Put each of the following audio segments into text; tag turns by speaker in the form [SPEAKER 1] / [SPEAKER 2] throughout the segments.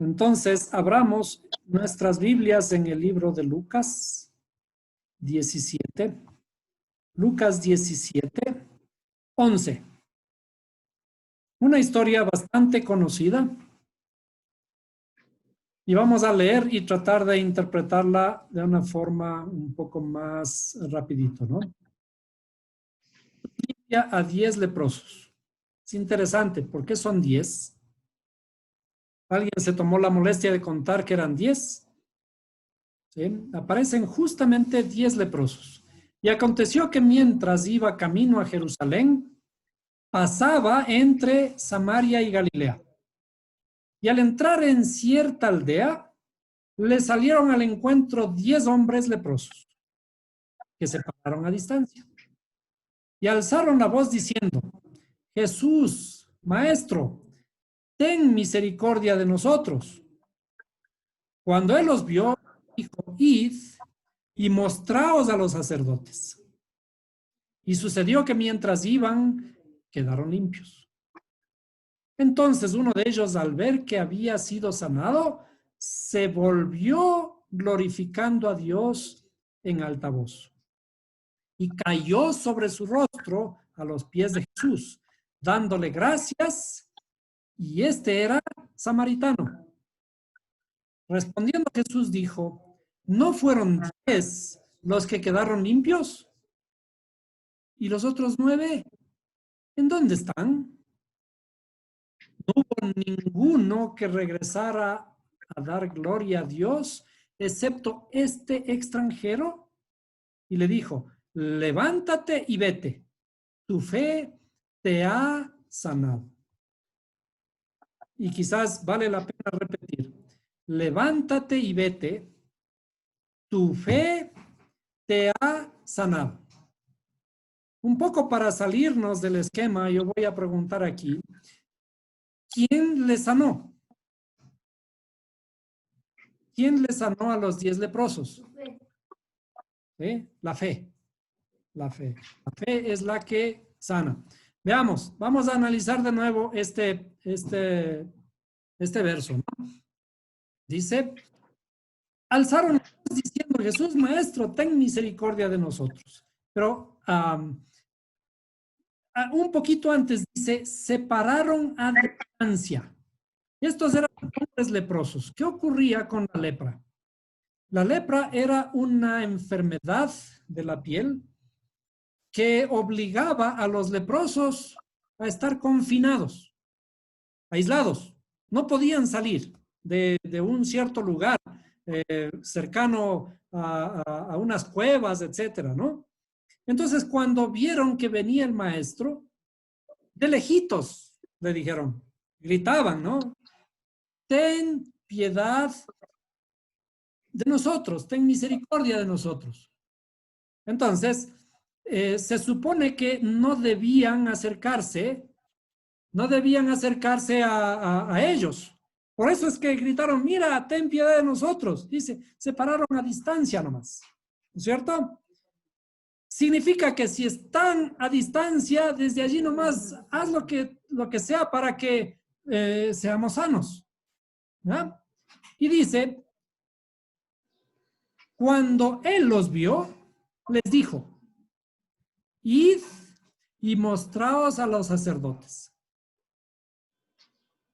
[SPEAKER 1] Entonces, abramos nuestras Biblias en el libro de Lucas 17. Lucas 17, 11. Una historia bastante conocida. Y vamos a leer y tratar de interpretarla de una forma un poco más rapidito, ¿no? Limpia a 10 leprosos. Es interesante, ¿por qué son 10? ¿Alguien se tomó la molestia de contar que eran 10? ¿Sí? Aparecen justamente 10 leprosos. Y aconteció que mientras iba camino a Jerusalén, pasaba entre Samaria y Galilea. Y al entrar en cierta aldea, le salieron al encuentro 10 hombres leprosos, que se pararon a distancia. Y alzaron la voz diciendo: Jesús, Maestro, ten misericordia de nosotros. Cuando él los vio, dijo: Id y mostraos a los sacerdotes. Y sucedió que mientras iban, quedaron limpios. Entonces uno de ellos, al ver que había sido sanado, se volvió glorificando a Dios en alta voz. Y cayó sobre su rostro a los pies de Jesús, dándole gracias, y este era samaritano. Respondiendo Jesús dijo: ¿no fueron 10 los que quedaron limpios? ¿Y los otros 9? ¿En dónde están? No hubo ninguno que regresara a dar gloria a Dios, excepto este extranjero. Y le dijo: levántate y vete, tu fe te ha sanado. Y quizás vale la pena repetir: levántate y vete, tu fe te ha sanado. Un poco para salirnos del esquema, yo voy a preguntar aquí: ¿quién le sanó? ¿Quién le sanó a los 10 leprosos? ¿Sí? La fe. La fe. La fe es la que sana. Veamos, vamos a analizar de nuevo este verso, ¿no? Dice: alzaron diciendo: Jesús, Maestro, ten misericordia de nosotros. Pero un poquito antes dice: se pararon a distancia. Estos eran hombres leprosos. ¿Qué ocurría con la lepra? La lepra era una enfermedad de la piel que obligaba a los leprosos a estar confinados, aislados. No podían salir de un cierto lugar cercano a unas cuevas, etcétera, ¿no? Entonces, cuando vieron que venía el maestro, de lejitos le dijeron, gritaban, ¿no? Ten piedad de nosotros, ten misericordia de nosotros. Entonces, se supone que no debían acercarse a ellos. Por eso es que gritaron: mira, ten piedad de nosotros. Dice, se pararon a distancia nomás, ¿no es cierto? Significa que si están a distancia, desde allí nomás, haz lo que sea para que seamos sanos, ¿no? Y dice, cuando él los vio, les dijo: id y mostraos a los sacerdotes.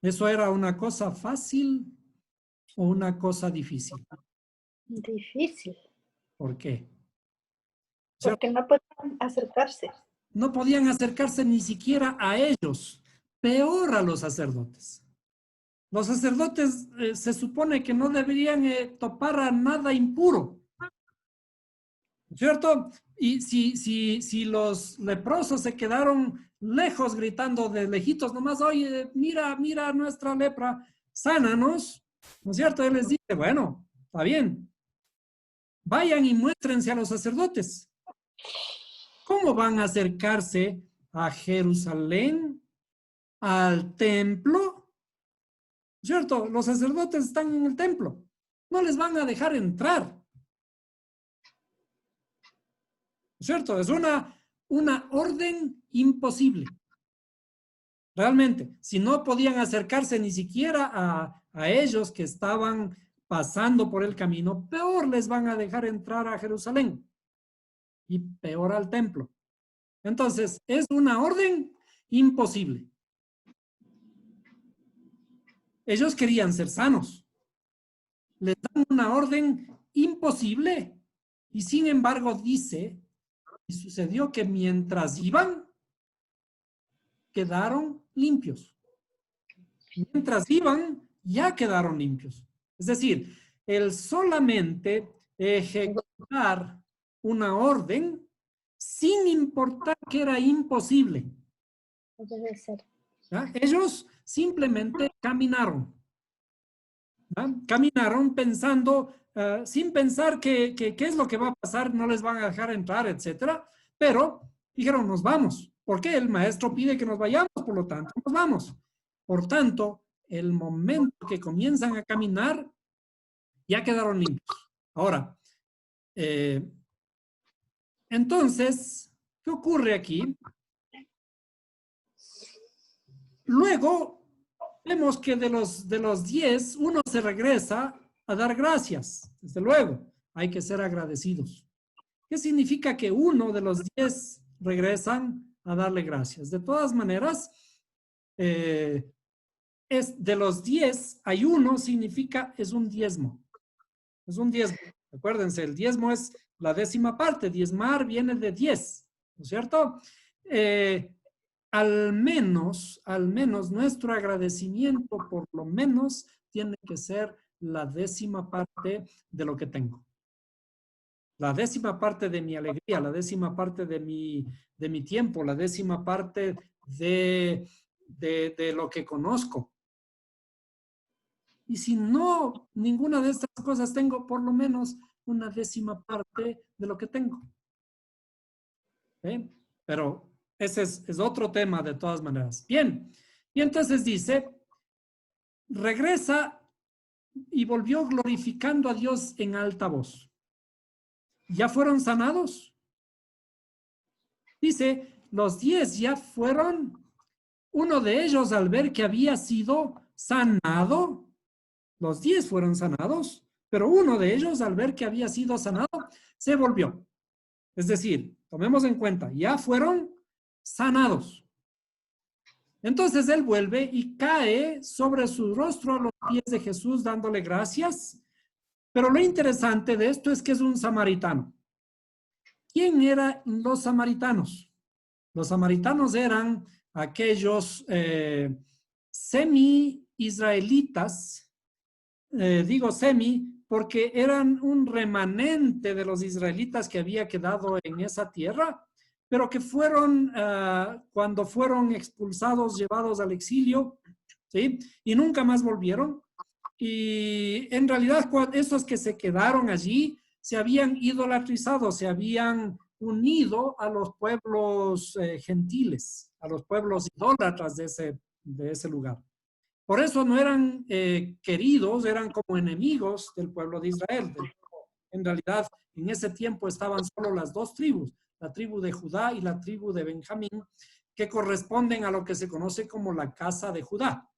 [SPEAKER 1] ¿Eso era una cosa fácil o una cosa difícil?
[SPEAKER 2] Difícil.
[SPEAKER 1] ¿Por qué?
[SPEAKER 2] Porque no podían acercarse.
[SPEAKER 1] No podían acercarse ni siquiera a ellos, peor a los sacerdotes. Los sacerdotes se supone que no deberían topar a nada impuro, ¿cierto? Y si los leprosos se quedaron lejos gritando de lejitos nomás: oye, mira nuestra lepra, sánanos, ¿no es cierto? Él les dice: bueno, está bien, vayan y muéstrense a los sacerdotes. ¿Cómo van a acercarse a Jerusalén, al templo? ¿Cierto? Los sacerdotes están en el templo, no les van a dejar entrar. ¿Cierto? Es una orden imposible. Realmente, si no podían acercarse ni siquiera a ellos que estaban pasando por el camino, peor les van a dejar entrar a Jerusalén y peor al templo. Entonces, es una orden imposible. Ellos querían ser sanos. Les dan una orden imposible. Y sin embargo dice, y sucedió que mientras iban, quedaron limpios. Mientras iban, ya quedaron limpios. Es decir, el solamente ejecutar una orden sin importar que era imposible.
[SPEAKER 2] Debe ser.
[SPEAKER 1] ¿Ya? Ellos simplemente caminaron. ¿Ya? Caminaron pensando, sin pensar qué es lo que va a pasar, no les van a dejar entrar, etcétera. Pero dijeron, nos vamos. ¿Por qué? El maestro pide que nos vayamos, por lo tanto, nos vamos. Por tanto, el momento que comienzan a caminar, ya quedaron limpios. Ahora, entonces, ¿qué ocurre aquí? Luego, vemos que de los 10, uno se regresa a dar gracias. Desde luego, hay que ser agradecidos. ¿Qué significa que uno de los 10 regresan a darle gracias? De todas maneras, es de los 10, hay uno, significa, es un diezmo. Es un diezmo. Acuérdense, el diezmo es la 10ª parte. Diezmar viene de 10, ¿no es cierto? Al menos nuestro agradecimiento, por lo menos, tiene que ser la 10ª parte de lo que tengo. La 10ª parte de mi alegría, la 10ª parte de mi tiempo, la 10ª parte de lo que conozco. Y si no, ninguna de estas cosas tengo, por lo menos una 10ª parte de lo que tengo. ¿Eh? Pero ese es otro tema de todas maneras. Bien, y entonces dice, regresa y volvió glorificando a Dios en alta voz. ¿Ya fueron sanados? Dice, los 10 ya fueron, uno de ellos al ver que había sido sanado, los 10 fueron sanados, pero uno de ellos al ver que había sido sanado, se volvió. Es decir, tomemos en cuenta, ya fueron sanados. Entonces él vuelve y cae sobre su rostro a los pies de Jesús dándole gracias. Pero lo interesante de esto es que es un samaritano. ¿Quién eran los samaritanos? Los samaritanos eran aquellos semi-israelitas, digo semi, porque eran un remanente de los israelitas que había quedado en esa tierra, pero que fueron, cuando fueron expulsados, llevados al exilio, ¿sí? Y nunca más volvieron. Y en realidad, esos que se quedaron allí se habían idolatrizado, se habían unido a los pueblos gentiles, a los pueblos idólatras de ese lugar. Por eso no eran queridos, eran como enemigos del pueblo de Israel. En realidad, en ese tiempo estaban solo las 2 tribus, la tribu de Judá y la tribu de Benjamín, que corresponden a lo que se conoce como la casa de Judá.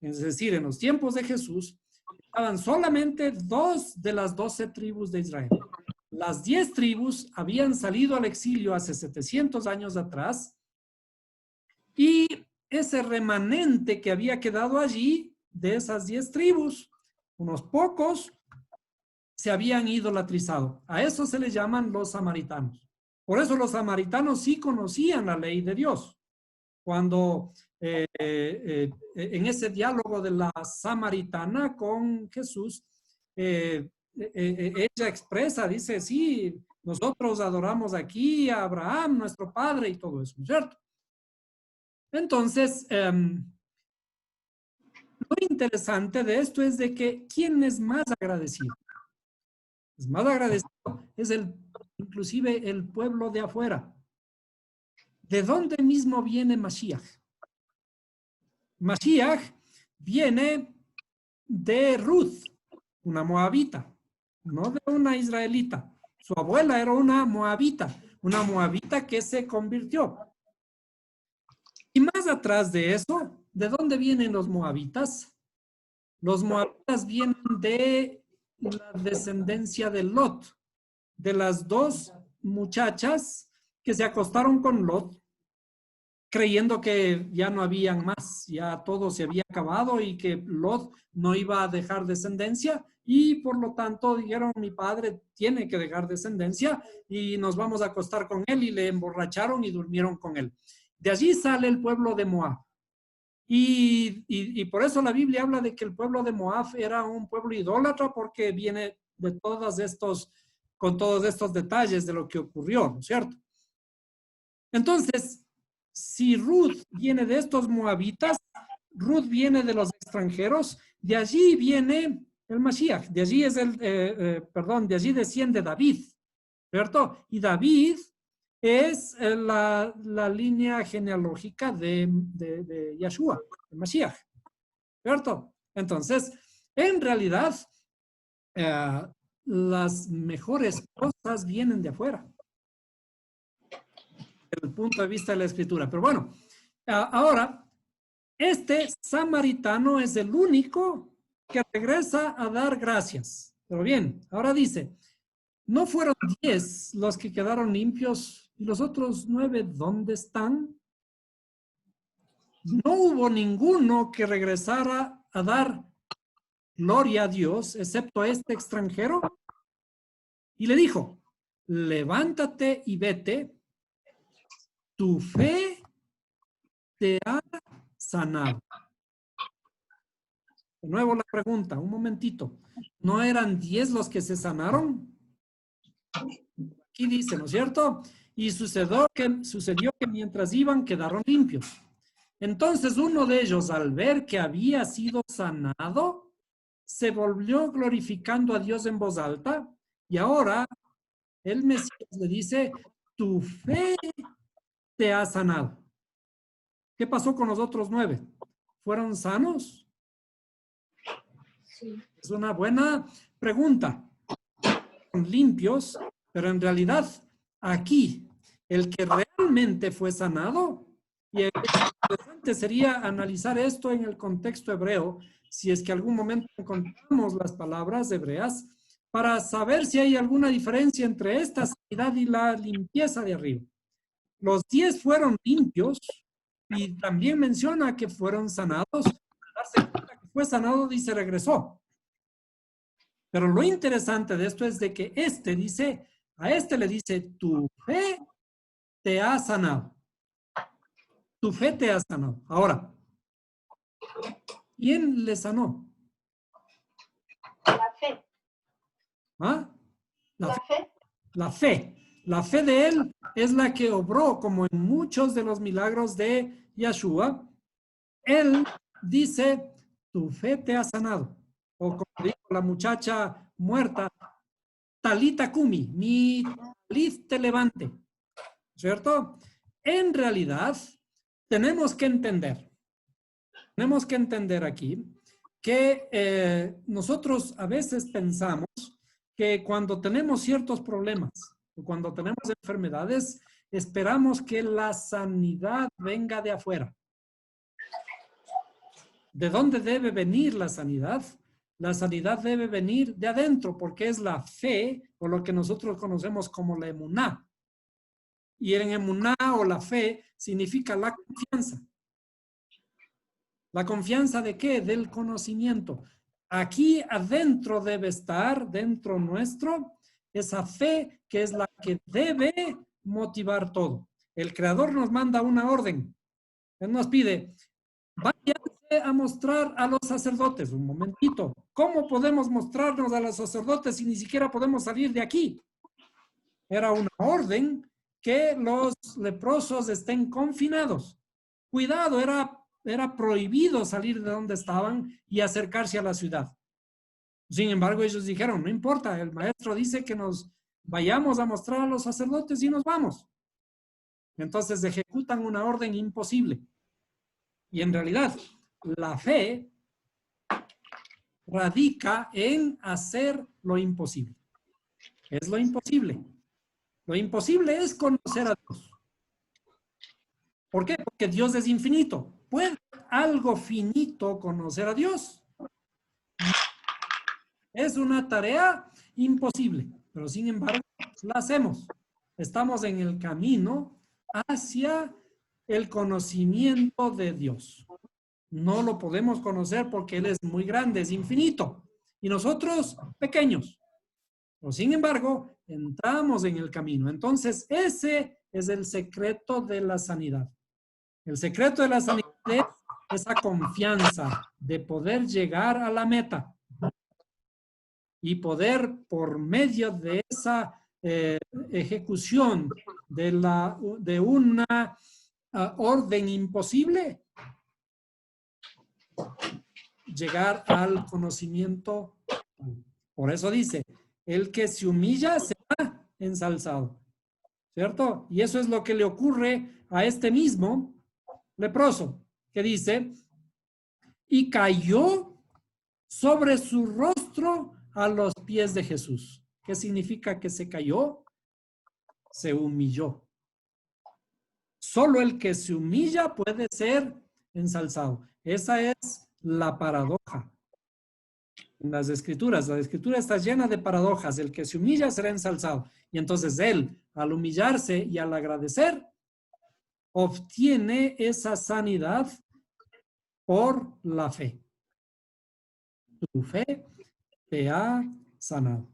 [SPEAKER 1] Es decir, en los tiempos de Jesús, estaban solamente 2 de las 12 tribus de Israel. Las 10 tribus habían salido al exilio hace 700 años atrás y ese remanente que había quedado allí, de esas 10 tribus, unos pocos se habían idolatrizado. A eso se les llaman los samaritanos. Por eso los samaritanos sí conocían la ley de Dios. Cuando en ese diálogo de la samaritana con Jesús, ella expresa, dice, sí, nosotros adoramos aquí a Abraham, nuestro padre y todo eso, ¿cierto? Entonces, lo interesante de esto es de que ¿quién es más agradecido? Es más agradecido, es inclusive el pueblo de afuera. ¿De dónde mismo viene Mashiach? Mashiach viene de Ruth, una moabita, no de una israelita. Su abuela era una moabita que se convirtió. Y más atrás de eso, ¿de dónde vienen los moabitas? Los moabitas vienen de la descendencia de Lot, de las dos muchachas que se acostaron con Lot, creyendo que ya no habían más, ya todo se había acabado y que Lot no iba a dejar descendencia y por lo tanto dijeron, mi padre tiene que dejar descendencia y nos vamos a acostar con él, y le emborracharon y durmieron con él. De allí sale el pueblo de Moab. Y por eso la Biblia habla de que el pueblo de Moab era un pueblo idólatra, porque viene de con todos estos detalles de lo que ocurrió, ¿no es cierto? Entonces, si Ruth viene de estos moabitas, Ruth viene de los extranjeros, de allí viene el Mashiach, de allí de allí desciende David, ¿cierto? Y David es la línea genealógica de Yeshua, de Mashiach, ¿cierto? Entonces, en realidad, las mejores cosas vienen de afuera, desde el punto de vista de la escritura. Pero bueno, ahora, este samaritano es el único que regresa a dar gracias. Pero bien, ahora dice, ¿no fueron 10 los que quedaron limpios y los otros 9 dónde están? No hubo ninguno que regresara a dar gloria a Dios, excepto este extranjero. Y le dijo, levántate y vete, tu fe te ha sanado. De nuevo la pregunta, un momentito. ¿No eran 10 los que se sanaron? Aquí dice, ¿no es cierto? Y sucedió que mientras iban quedaron limpios. Entonces uno de ellos, al ver que había sido sanado, se volvió glorificando a Dios en voz alta, y ahora el Mesías le dice, tu fe te ha sanado. ¿Qué pasó con los otros 9? ¿Fueron sanos?
[SPEAKER 2] Sí.
[SPEAKER 1] Es una buena pregunta. Son limpios, pero en realidad aquí el que realmente fue sanado, y el interesante sería analizar esto en el contexto hebreo, si es que algún momento encontramos las palabras hebreas, para saber si hay alguna diferencia entre esta sanidad y la limpieza de arriba. Los 10 fueron limpios y también menciona que fueron sanados. Al darse cuenta que fue sanado, dice, regresó. Pero lo interesante de esto es de que a este le dice, tu fe te ha sanado. Tu fe te ha sanado. Ahora, ¿quién le sanó?
[SPEAKER 2] La fe.
[SPEAKER 1] ¿Ah?
[SPEAKER 2] La fe.
[SPEAKER 1] La fe. La fe de él es la que obró, como en muchos de los milagros de Yeshua. Él dice, tu fe te ha sanado. O como dijo la muchacha muerta, talita kumi, mi talit te levante. ¿Cierto? En realidad, tenemos que entender aquí que nosotros a veces pensamos que cuando tenemos ciertos problemas o cuando tenemos enfermedades, esperamos que la sanidad venga de afuera. ¿De dónde debe venir la sanidad? La sanidad debe venir de adentro, porque es la fe, o lo que nosotros conocemos como la emuná. Y en emuná o la fe significa la confianza. ¿La confianza de qué? Del conocimiento. Aquí adentro debe estar, dentro nuestro, esa fe que es la que debe motivar todo. El Creador nos manda una orden. Él nos pide, váyanse a mostrar a los sacerdotes. Un momentito. ¿Cómo podemos mostrarnos a los sacerdotes si ni siquiera podemos salir de aquí? Era una orden que los leprosos estén confinados. Cuidado, era prohibido salir de donde estaban y acercarse a la ciudad. Sin embargo, ellos dijeron, no importa, el maestro dice que nos vayamos a mostrar a los sacerdotes y nos vamos. Entonces ejecutan una orden imposible. Y en realidad, la fe radica en hacer lo imposible. ¿Qué es lo imposible? Lo imposible es conocer a Dios. ¿Por qué? Porque Dios es infinito. ¿Puede algo finito conocer a Dios? Es una tarea imposible, pero sin embargo la hacemos. Estamos en el camino hacia el conocimiento de Dios. No lo podemos conocer porque Él es muy grande, es infinito. Y nosotros pequeños. Pero sin embargo, entramos en el camino. Entonces, ese es el secreto de la sanidad. El secreto de la sanidad es esa confianza de poder llegar a la meta y poder, por medio de esa ejecución de una orden imposible, llegar al conocimiento. Por eso dice, el que se humilla será ensalzado, ¿cierto? Y eso es lo que le ocurre a este mismo leproso, que dice, y cayó sobre su rostro a los pies de Jesús. ¿Qué significa que se cayó? Se humilló. Solo el que se humilla puede ser ensalzado. Esa es la paradoja en las escrituras. La escritura está llena de paradojas. El que se humilla será ensalzado. Y entonces él, al humillarse y al agradecer, obtiene esa sanidad por la fe. Tu fe te ha sanado.